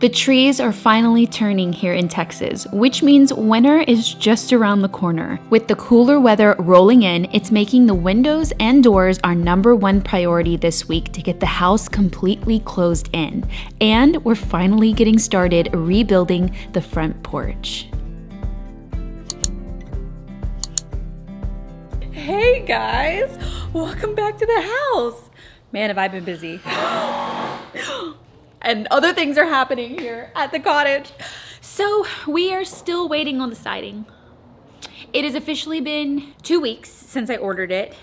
The trees are finally turning here in Texas, which means winter is just around the corner. With the cooler weather rolling in, it's making the windows and doors our #1 priority this week to get the house completely closed in. And we're finally getting started rebuilding the front porch. Hey guys, welcome back to the house. Man, have I been busy. And other things are happening here at the cottage. So we are still waiting on the siding. It has officially been 2 weeks since I ordered it,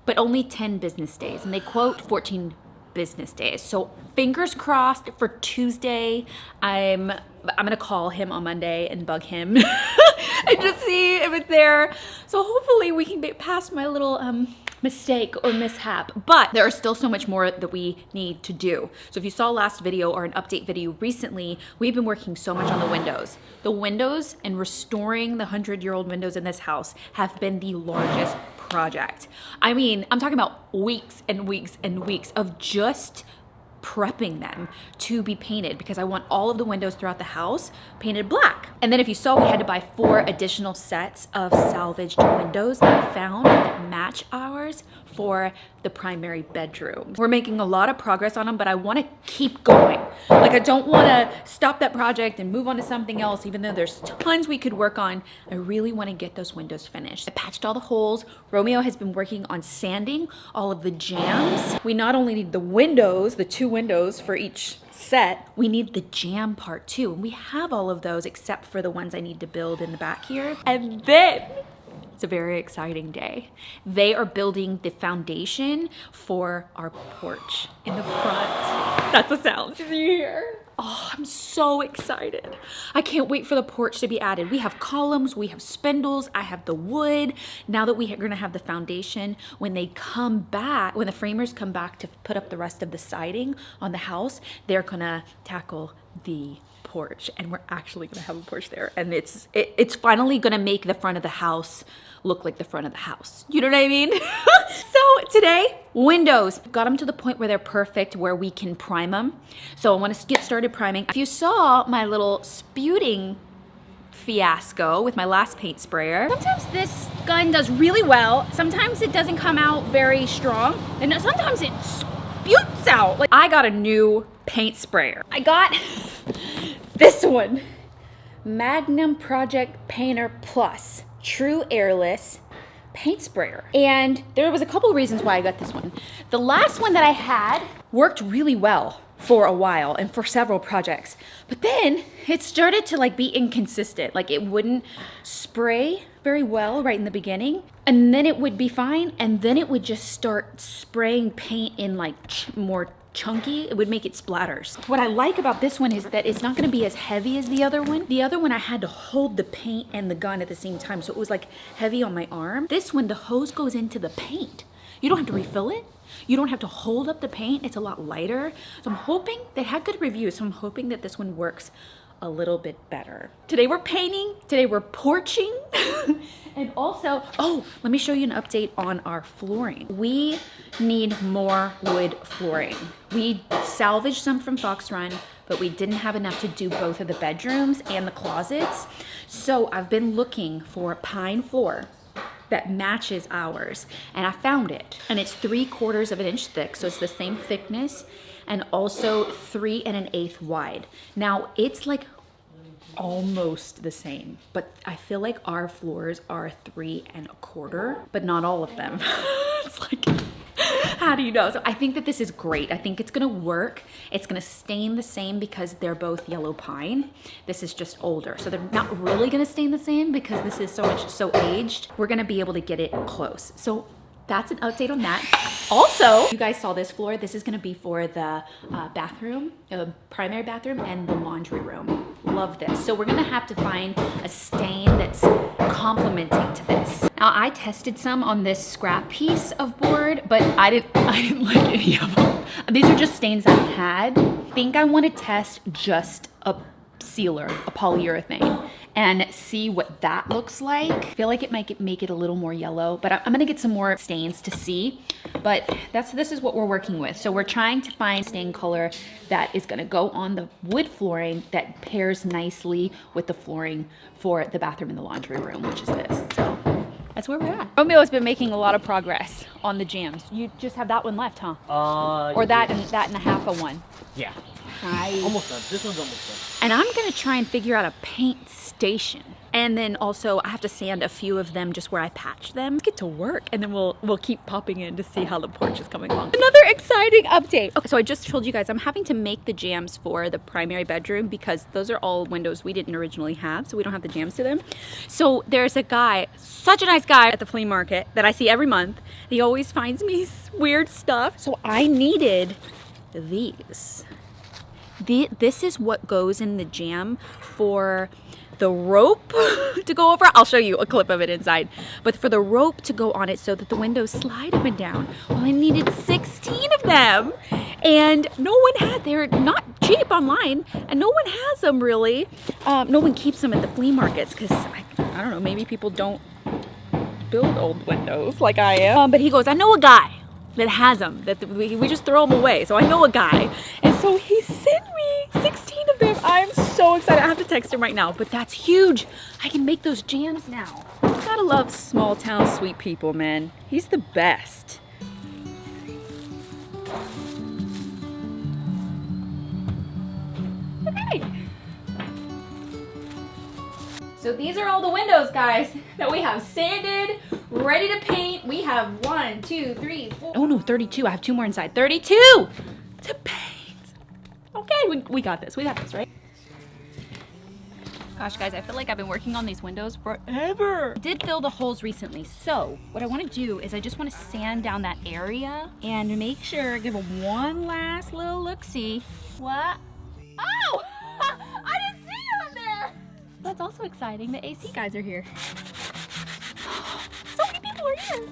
but only 10 business days. And they quote 14 business days. So fingers crossed for Tuesday. I'm gonna call him on Monday and bug him and just see if it's there. So hopefully we can get past my little mistake or mishap, but there is still so much more that we need to do. So if you saw last video or an update video recently, we've been working so much on the windows. The windows and restoring the 100-year-old windows in this house have been the largest project. I mean, I'm talking about weeks and weeks and weeks of just prepping them to be painted because I want all of the windows throughout the house painted black. And then if you saw, we had to buy 4 additional sets of salvaged windows that I found that match ours for the primary bedroom. We're making a lot of progress on them, but I want to keep going. Like, I don't want to stop that project and move on to something else, even though there's tons we could work on. I really want to get those windows finished. I patched all the holes. Romeo has been working on sanding all of the jams. We not only need the windows, the 2 windows for each set, we need the jam part too. And we have all of those except for the ones I need to build in the back here. And then it's a very exciting day. They are building the foundation for our porch in the front. That's the sound you hear. Oh, I'm so excited. I can't wait for the porch to be added. We have columns, we have spindles, I have the wood. Now that we are gonna have the foundation, when they come back, when the framers come back to put up the rest of the siding on the house, they're gonna tackle the porch, and we're actually gonna have a porch there, and it's finally gonna make the front of the house look like the front of the house. You know what I mean? So today, windows. Got them to the point where they're perfect, where we can prime them. So I want to get started priming. If you saw my little sputing fiasco with my last paint sprayer, sometimes this gun does really well. Sometimes it doesn't come out very strong, and sometimes it sputes out. Like, I got a new paint sprayer. I got this one, Magnum Project Painter Plus True Airless paint sprayer. And there was a couple reasons why I got this one. The last one that I had worked really well for a while and for several projects, but then it started to like be inconsistent. Like, it wouldn't spray very well right in the beginning, and then it would be fine, and then it would just start spraying paint in like more chunky. It would make it splatters. What I like about this one is that it's not going to be as heavy as the other one. The other one I had to hold the paint and the gun at the same time, so it was like heavy on my arm. This one, the hose goes into the paint. You don't have to refill it. You don't have to hold up the paint. It's a lot lighter. So I'm hoping, they had good reviews, so I'm hoping that this one works a little bit better. Today we're painting, today we're porching, and also, oh, let me show you an update on our flooring. We need more wood flooring. We salvaged some from Fox Run, but we didn't have enough to do both of the bedrooms and the closets. So I've been looking for pine floor that matches ours, and I found it. And it's 3/4 of an inch thick, so it's the same thickness, and also 3 1/8 wide. Now it's like almost the same, but I feel like our floors are 3 1/4, but not all of them. It's like, how do you know? So I think that this is great. I think it's gonna work. It's gonna stain the same because they're both yellow pine. This is just older, so they're not really gonna stain the same because this is so aged. We're gonna be able to get it close. So that's an update on that. Also, you guys saw this floor. This is gonna be for the bathroom, primary bathroom, and the laundry room. Love this. So we're gonna have to find a stain that's complementing to this. Now, I tested some on this scrap piece of board, but I didn't like any of them. These are just stains I had. I think I want to test just a sealer, a polyurethane, and see what that looks like. I feel like it might make it a little more yellow, but I'm gonna get some more stains to see But this is what we're working with. So we're trying to find stain color that is gonna go on the wood flooring that pairs nicely with the flooring for the bathroom and the laundry room, which is this. So that's where we're at. Romeo has been making a lot of progress on the jams. You just have that one left, huh? Or that and a half of one. Yeah. Nice. Almost done. This one's almost done. And I'm gonna try and figure out a paint station. And then also I have to sand a few of them just where I patch them. Get to work, and then we'll keep popping in to see how the porch is coming along. Another exciting update. Okay, so I just told you guys I'm having to make the jams for the primary bedroom because those are all windows we didn't originally have, so we don't have the jams to them. So there's a guy, such a nice guy at the flea market that I see every month. He always finds me weird stuff. So I needed these. This is what goes in the jam for the rope to go over. I'll show you a clip of it inside. But for the rope to go on it so that the windows slide up and down, well, I needed 16 of them. And no one had, they're not cheap online, and no one has them really. No one keeps them at the flea markets because, I don't know, maybe people don't build old windows like I am. But he goes, I know a guy that has them, that we just throw them away. So I know a guy. And so he sent me 16 of them. I'm so excited. I have to text him right now, but that's huge. I can make those jams now. Gotta love small town sweet people, man. He's the best. Okay. So these are all the windows, guys, that we have sanded, ready to paint. We have 1, 2, 3, 4. Oh no, 32. I have 2 more inside. 32 to paint. Okay, we got this. We got this, right? Gosh, guys, I feel like I've been working on these windows forever. I did fill the holes recently, so what I want to do is I just want to sand down that area and make sure, give them one last little look-see. What? Oh! I didn't see you up there! That's also exciting. The AC guys are here. So many people are here.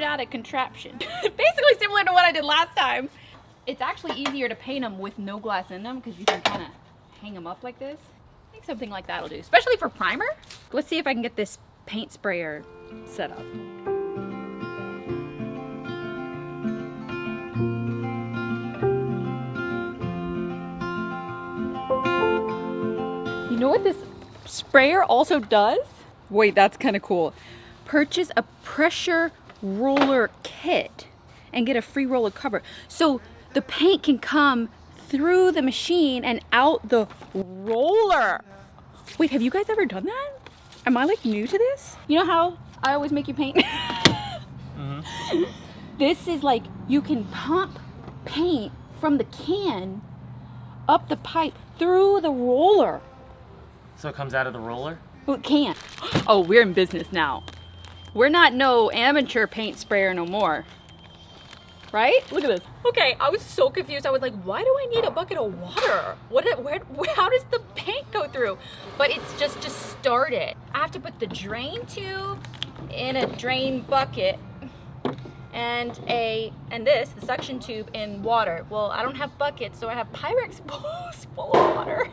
Out a contraption. Basically similar to what I did last time. It's actually easier to paint them with no glass in them because you can kind of hang them up like this. I think something like that will do, especially for primer. Let's see if I can get this paint sprayer set up. You know what this sprayer also does? Wait, that's kind of cool. Purchase a pressure roller kit and get a free roller cover. So the paint can come through the machine and out the roller. Wait, have you guys ever done that? Am I like new to this? You know how I always make you paint? Mm-hmm. This is like, you can pump paint from the can up the pipe through the roller. So it comes out of the roller? Well, it can't. Oh, we're in business now. We're not no amateur paint sprayer no more. Right? Look at this. Okay, I was so confused. I was like, why do I need a bucket of water? How does the paint go through? But it's just to start it. I have to put the drain tube in a drain bucket and the suction tube in water. Well, I don't have buckets, so I have Pyrex bowls full of water.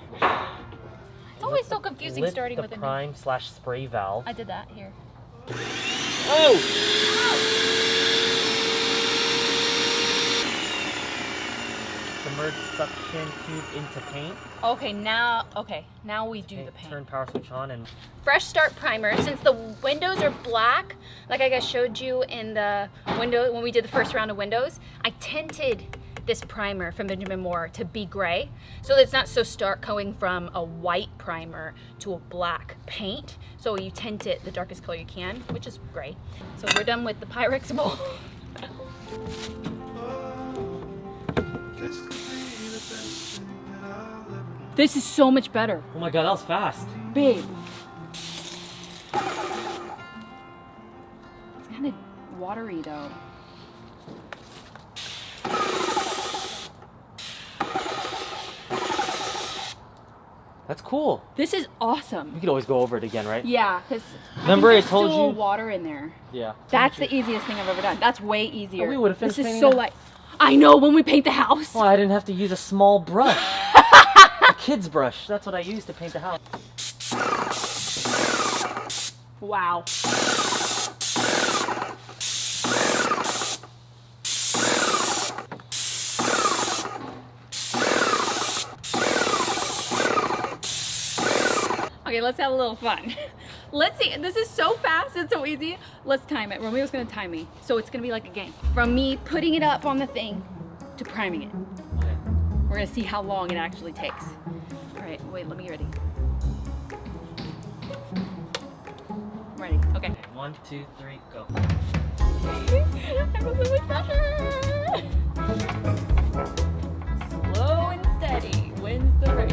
It's always so confusing starting with a prime/spray valve. I did that here. Oh! So primer suction tube into paint. Okay, now we do the paint. Turn power switch on and Fresh Start primer. Since the windows are black, like I guess showed you in the window when we did the first round of windows, I tinted this primer from Benjamin Moore to be gray, so that it's not so stark going from a white primer to a black paint. So you tint it the darkest color you can, which is gray. So we're done with the Pyrex bowl. This is so much better. oh my god, that was fast. Babe. It's kind of watery though. That's cool. This is awesome. We could always go over it again, right? Yeah, because Remember I there's told still you? water in there. Yeah. That's the easiest thing I've ever done. That's way easier. Oh, we would've finished This is painting so that. light. I know, when we paint the house. Well, I didn't have to use a small brush. A kid's brush. That's what I used to paint the house. Wow. Okay, let's have a little fun. Let's see, this is so fast, it's so easy. Let's time it. Romeo's gonna time me, so it's gonna be like a game. From me putting it up on the thing to priming it. Okay. We're gonna see how long it actually takes. All right, wait, let me get ready. I'm ready, okay. 1, 2, 3, go. I feel so much pressure. Slow and steady wins the race.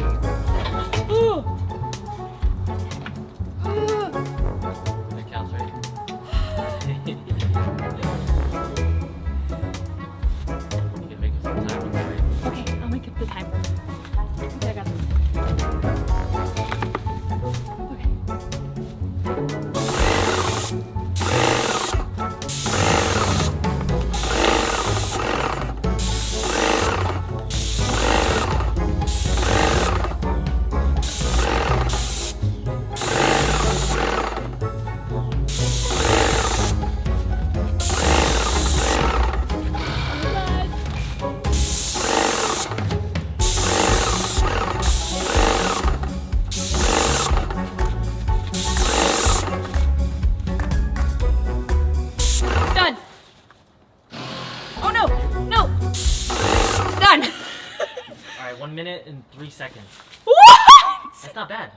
Ooh. That counts, right? You can make up some time on the right. Okay, I'll make up the time. Okay, I got this. Done. Oh no, no. Done. Alright, 1 minute and 3 seconds. What? That's not bad.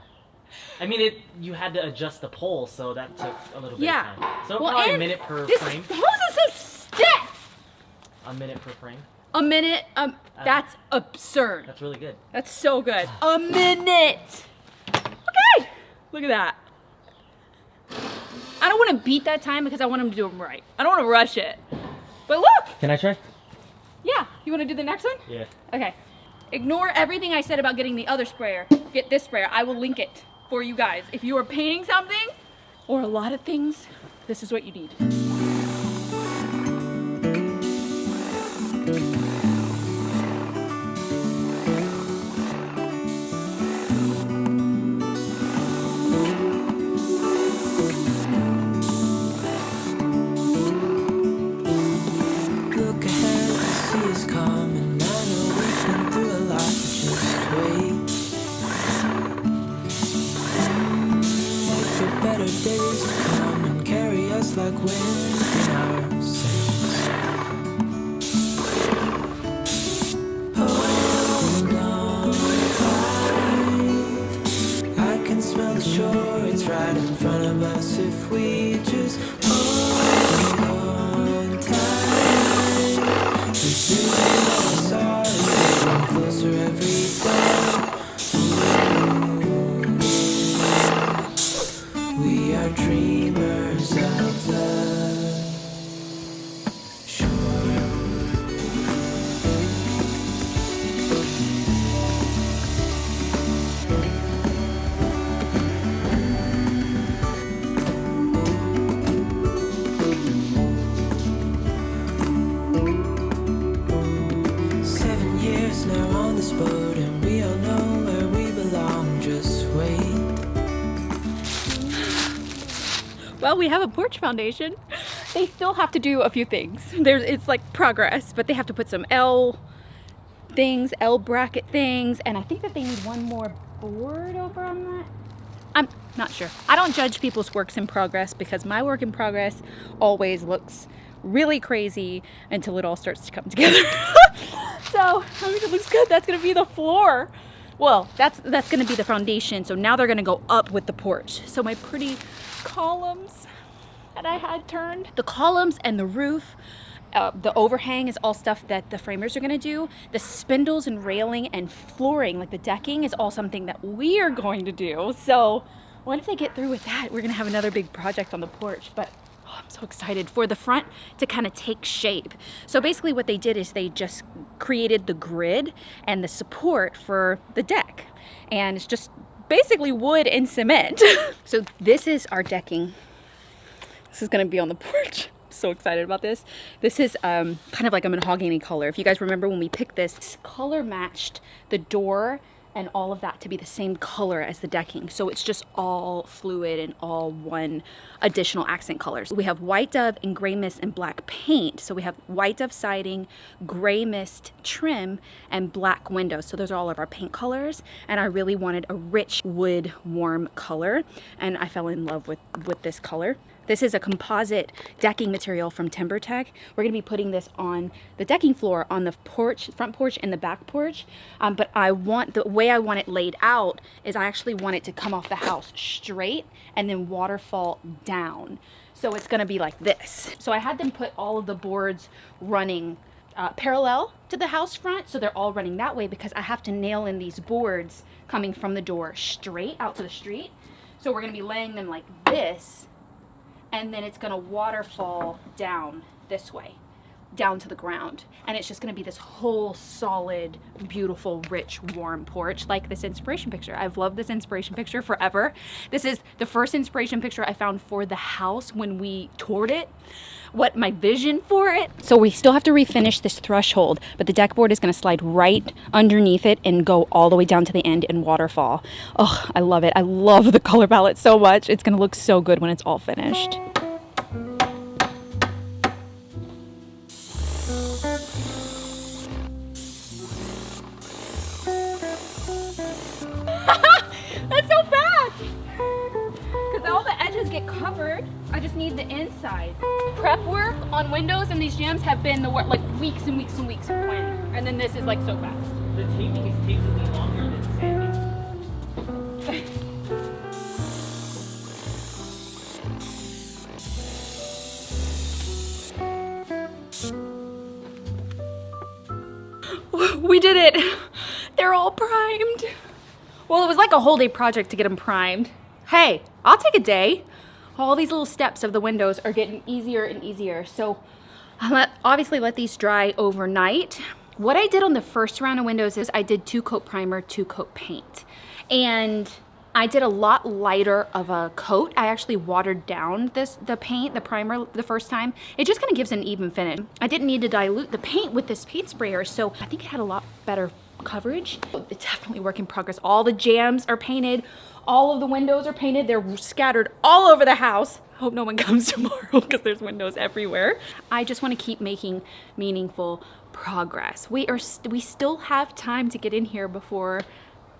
I mean, you had to adjust the pole, so that took a little bit Yeah. of time. So Well, probably a and minute per this frame. hose is so stiff. A minute per frame. A minute, that's absurd. That's really good. That's so good. A minute. Okay, look at that. I don't want to beat that time because I want him to do them right. I don't want to rush it. But look, Can I try? yeah, you want to do the next one? Yeah. Okay. Ignore everything I said about getting the other sprayer. Get this sprayer. I will link it for you guys. If you are painting something or a lot of things, this is what you need. Look ahead, the sea is calm, and I know we've been through a lot. Just wait. Wait for better days to come and carry us like wind in our sails. Hold on tight. I can smell the shore. It's right in front of us if we just hold on tight. Closer every day. We are dreamers of the shore. 7 years now on this boat, and we all know where we belong. Just wait. Well, we have a porch foundation. They still have to do a few things. It's like progress, but they have to put some things, L bracket things, and I think that they need one more board over on that. I'm not sure. I don't judge people's works in progress because my work in progress always looks really crazy until it all starts to come together. So I think it looks good. That's gonna be the floor. Well, that's gonna be the foundation. So now they're gonna go up with the porch. So my pretty columns that I had turned, the columns and the roof, the overhang is all stuff that the framers are gonna do. The spindles and railing and flooring, like the decking, is all something that we are going to do. So once they get through with that, we're gonna have another big project on the porch. But oh, I'm so excited for the front to kind of take shape. So basically what they did is they just created the grid and the support for the deck. And it's just basically wood and cement. So this is our decking. This is gonna be on the porch. So excited about this. This is kind of like a mahogany color. If you guys remember when we picked this, color matched the door and all of that to be the same color as the decking. So it's just all fluid and all one additional accent colors. We have white dove and gray mist and black paint. So we have white dove siding, gray mist trim, and black windows. So those are all of our paint colors. And I really wanted a rich wood warm color. And I fell in love with this color. This is a composite decking material from TimberTech. We're gonna be putting this on the decking floor on the porch, front porch and the back porch. But the way I want it laid out is I actually want it to come off the house straight and then waterfall down. So it's gonna be like this. So I had them put all of the boards running parallel to the house front. So they're all running that way because I have to nail in these boards coming from the door straight out to the street. So we're gonna be laying them like this, and then it's gonna waterfall down this way, down to the ground. And it's just gonna be this whole solid, beautiful, rich, warm porch, like this inspiration picture. I've loved this inspiration picture forever. This is the first inspiration picture I found for the house when we toured it, what my vision for it. So we still have to refinish this threshold, but the deck board is gonna slide right underneath it and go all the way down to the end and waterfall. Oh, I love it. I love the color palette so much. It's gonna look so good when it's all finished. That's so fast! Because all the edges get covered. I just need the inside. Prep work on windows and these jams have been the work, like weeks and weeks and weeks of planning. And then this is like so fast. The taping is taking me longer than sanding. We did it! They're all primed. Well, it was like a whole day project to get them primed. Hey, I'll take a day. All these little steps of the windows are getting easier and easier. So obviously let these dry overnight. What I did on the first round of windows is I did 2-coat primer, 2-coat paint. And I did a lot lighter of a coat. I actually watered down the primer the first time. It just kind of gives an even finish. I didn't need to dilute the paint with this paint sprayer, so I think it had a lot better coverage. It's definitely work in progress. All the jams are painted. All of the windows are painted. They're scattered all over the house. I hope no one comes tomorrow because there's windows everywhere. I just want to keep making meaningful progress. We still have time to get in here before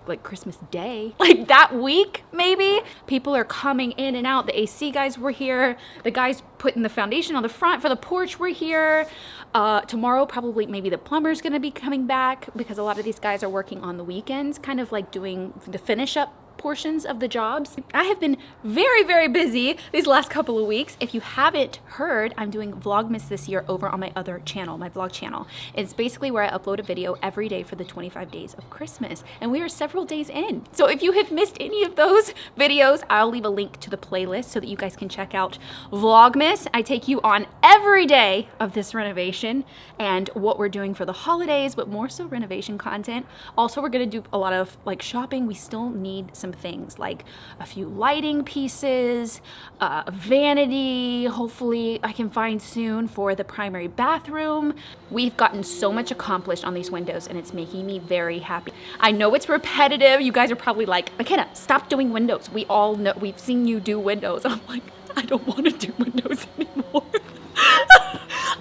like Christmas Day, like that week maybe. People are coming in and out. The AC guys were here. The guys putting the foundation on the front for the porch were here. Tomorrow probably maybe the plumber's gonna be coming back because a lot of these guys are working on the weekends, kind of like doing the finish up portions of the jobs. I have been very, very busy these last couple of weeks. If you haven't heard, I'm doing Vlogmas this year over on my other channel, my vlog channel. It's basically where I upload a video every day for the 25 days of Christmas, and we are several days in. So if you have missed any of those videos, I'll leave a link to the playlist so that you guys can check out Vlogmas. I take you on every day of this renovation and what we're doing for the holidays, but more so renovation content. Also, we're gonna do a lot of like shopping. We still need some things like a few lighting pieces, a vanity, hopefully I can find soon for the primary bathroom. We've gotten so much accomplished on these windows and it's making me very happy. I know it's repetitive. You guys are probably like, MaCenna, stop doing windows. We all know, we've seen you do windows. I'm like, I don't want to do windows anymore.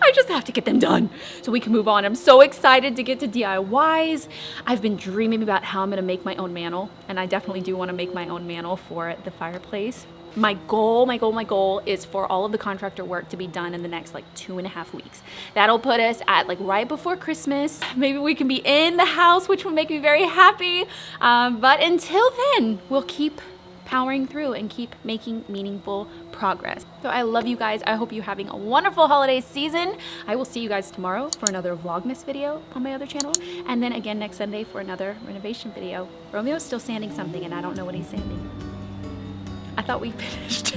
I just have to get them done so we can move on. I'm so excited to get to DIYs. I've been dreaming about how I'm gonna make my own mantle, and I definitely do wanna make my own mantle for the fireplace. My goal is for all of the contractor work to be done in the next like 2.5 weeks. That'll put us at like right before Christmas. Maybe we can be in the house, which will make me very happy. But until then, we'll keep powering through and keep making meaningful progress. So I love you guys. I hope you're having a wonderful holiday season. I will see you guys tomorrow for another Vlogmas video on my other channel, and then again next Sunday for another renovation video. Romeo's still sanding something and I don't know what he's sanding. I thought we finished.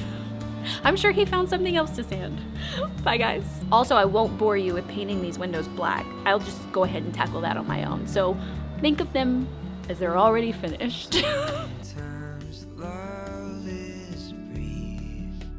I'm sure he found something else to sand. Bye guys. Also, I won't bore you with painting these windows black. I'll just go ahead and tackle that on my own. So think of them as they're already finished.